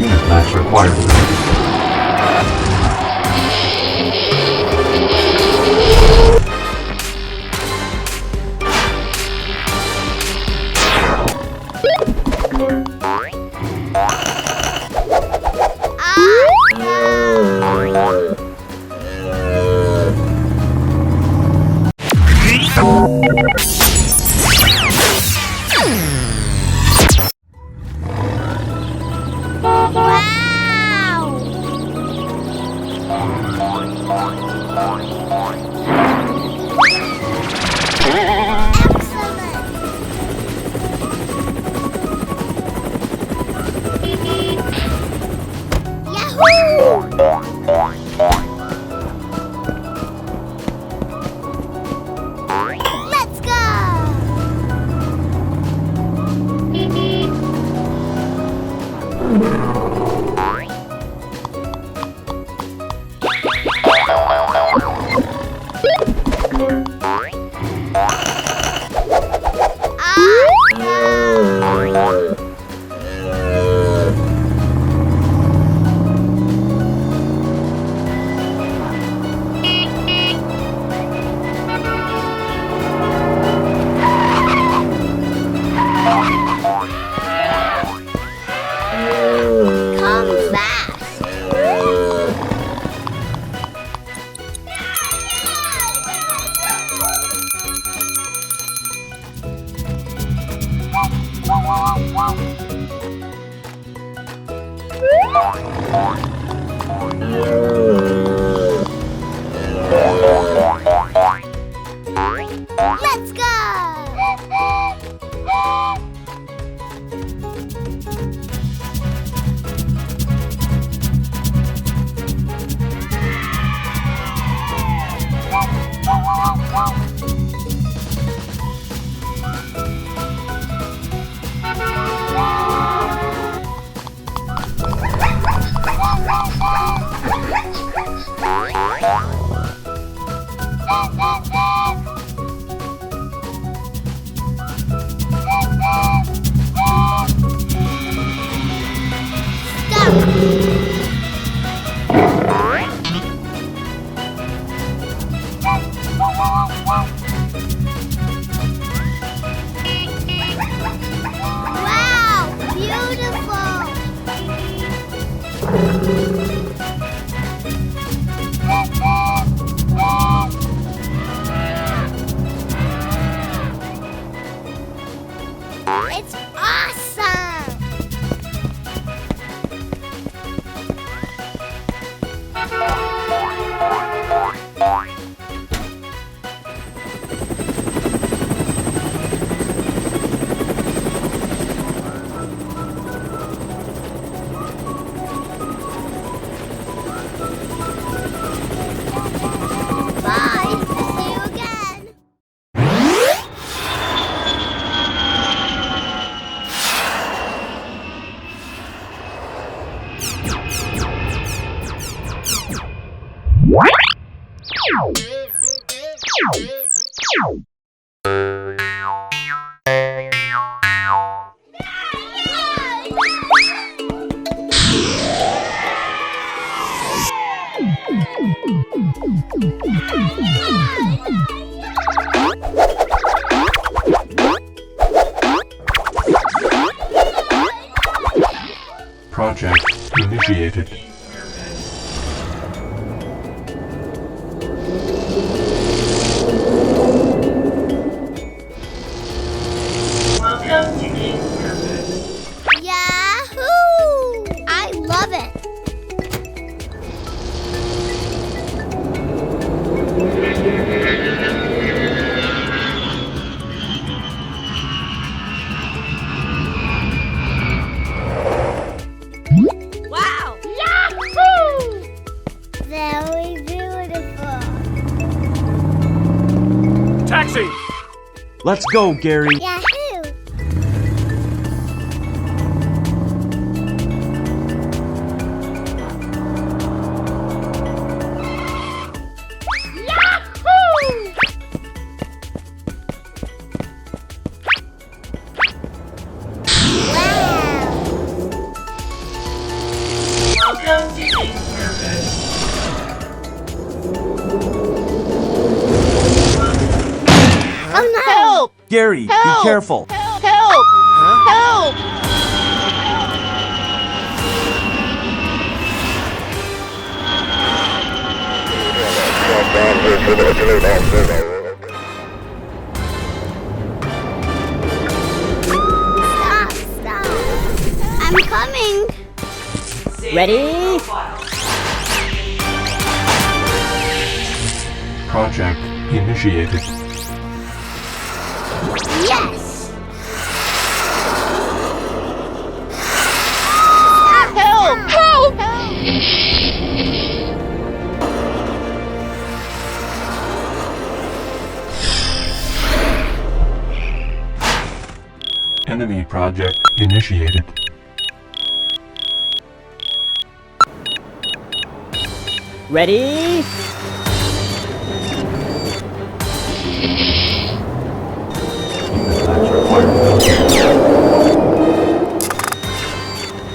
Unit match required to complete. Let's go! Wow, beautiful! It's awesome! Bye! See you again! Project initiated. Welcome to King's Campus. Yahoo! I love it! Wow! Yahoo! Very beautiful. Taxi! Let's go, Gary. Yahoo! Yahoo! Wow! Welcome to Ironman. Oh no! Help! Gary, be Help! careful. Help! Help! Stop! Stop! I'm coming! Ready? Project initiated. Yes! Help! Help! Enemy project initiated. Ready?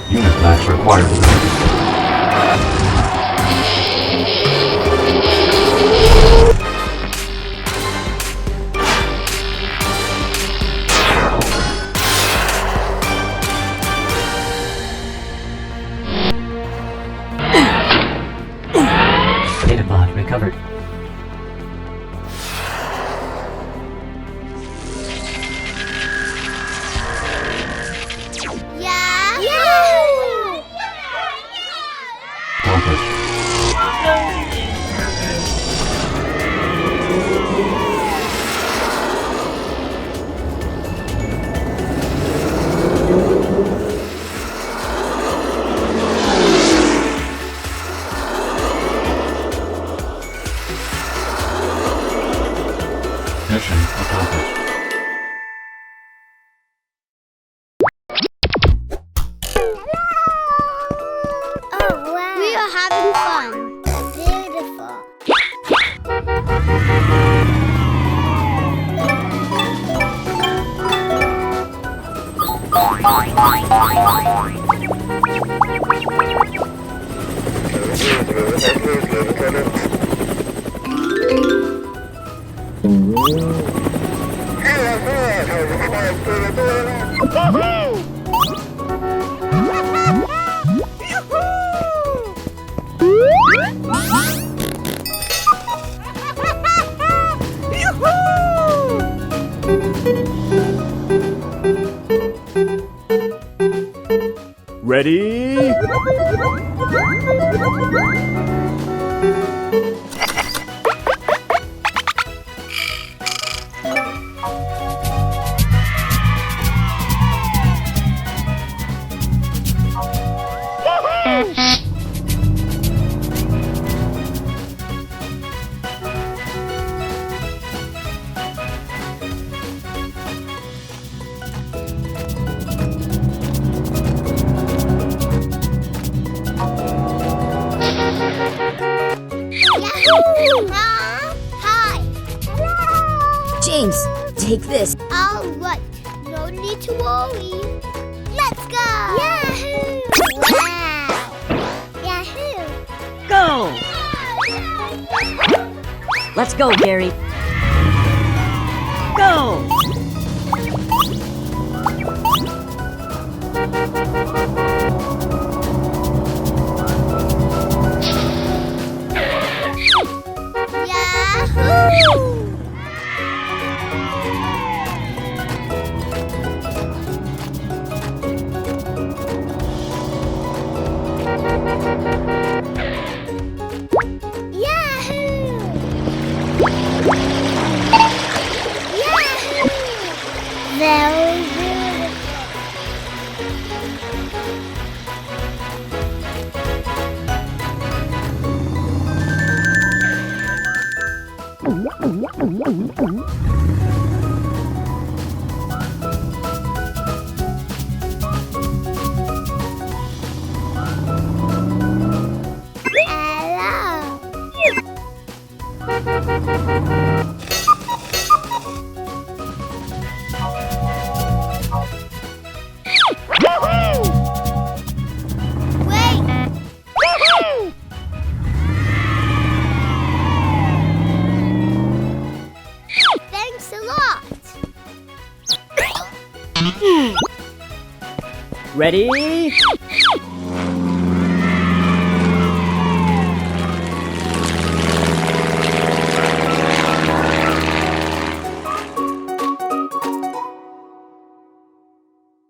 Unit match required. Data pod recovered. Yeah! Yahoo! Accomplished. Welcome to Ironman. Mission accomplished. Oh wow! We are having fun. Beautiful. Ready? Yahoo! Hi! Hello! James, take this. All right. No need to worry. Let's go! Yahoo! Wow! Yahoo! Go! Let's go, Gary. Go! Yahoo! Yahoo! Yahoo! Ready?